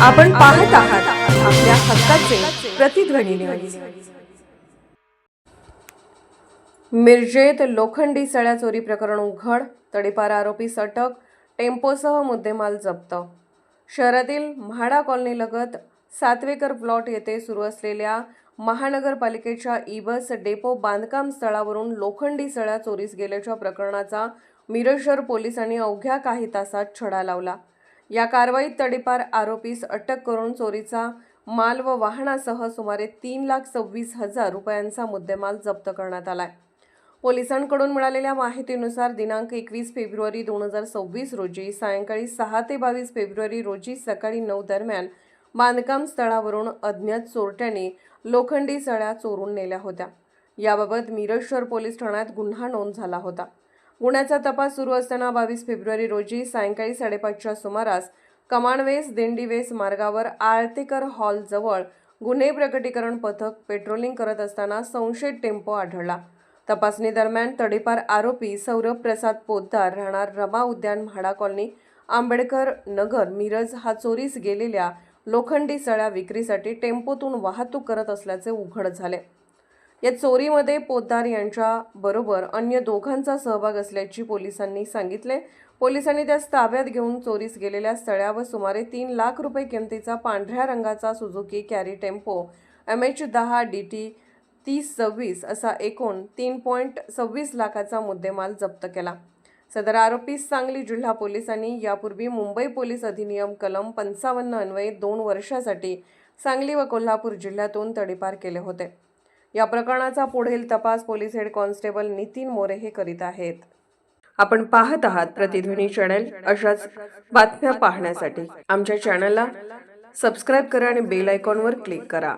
आपण पाहत आहात आपल्या हक्काचे प्रतिध्वनी न्यूज। मिरजेत लोखंडी सळ्या चोरी प्रकरण उघड, तडीपार आरोपीस अटक, टेम्पोसह मुद्देमाल जप्त। शहरातील म्हाडा कॉलनी लगत सातवेकर प्लॉट येथे सुरू असलेल्या महानगरपालिकेच्या ई-बस डेपो बांधकाम स्थळावरून लोखंडी सळ्या चोरीस गेल्याच्या प्रकरणाचा मिरज शहर पोलिसांनी अवघ्या काही तासात छडा लावला। या कारवाईत तडीपार आरोपीस अटक करून चोरीचा माल व वाहनासह सुमारे 3,26,000 रुपयांचा मुद्देमाल जप्त करण्यात आलाय। पोलिसांकडून मिळालेल्या माहितीनुसार दिनांक 21 फेब्रुवारी 2026 रोजी सायंकाळी 6 ते 22 फेब्रुवारी रोजी सकाळी 9 दरम्यान बांधकाम स्थळावरून अज्ञात चोरट्यांनी लोखंडी सळ्या चोरून नेल्या होत्या। याबाबत मिरज शहर पोलीस ठाण्यात गुन्हा नोंद झाला होता। गुन्ह्याचा तपास सुरू असताना 22 फेब्रुवारी रोजी सायंकाळी 5:30च्या सुमारास कमानवेस दिंडीवेस मार्गावर आळतेकर हॉल जवळ गुन्हे प्रकटीकरण पथक पेट्रोलिंग करत असताना संशयित टेम्पो आढळला। तपासणी दरम्यान तडीपार आरोपी सौरभ प्रसाद पोद्दार राहणार रमा उद्यान म्हाडा कॉलनी आंबेडकर नगर मिरज हा चोरीस गेलेल्या लोखंडी सळ्या विक्रीसाठी टेम्पोतून वाहतूक करत असल्याचे उघड झाले। या चोरीमध्ये पोद्दार यांच्या बरोबर अन्य दोघांचा सहभाग असल्याची पोलिसांनी सांगितले। पोलिसांनी त्यास ताब्यात घेऊन चोरीस गेलेल्या सळ्या व सुमारे 3 लाख रुपये किमतीचा पांढऱ्या रंगाचा Suzuki carry tempo MH10 DT 3026 असा एकूण 3.26 लाखाचा मुद्देमाल जप्त केला। सदर आरोपीस सांगली जिल्हा पोलिसांनी यापूर्वी मुंबई पोलीस अधिनियम कलम 55 अन्वये 2 वर्षासाठी सांगली व कोल्हापूर जिल्ह्यातून तडीपार केले होते। या प्रकरणाचा पुढील तपास police head constable Nitin More हे करीत आहेत। आपण पाहत आहात प्रतिध्वनी चॅनल। अशाच बातम्या पाहण्यासाठी आमच्या चॅनलला सबस्क्राइब करा आणि बेल आयकॉनवर क्लिक करा।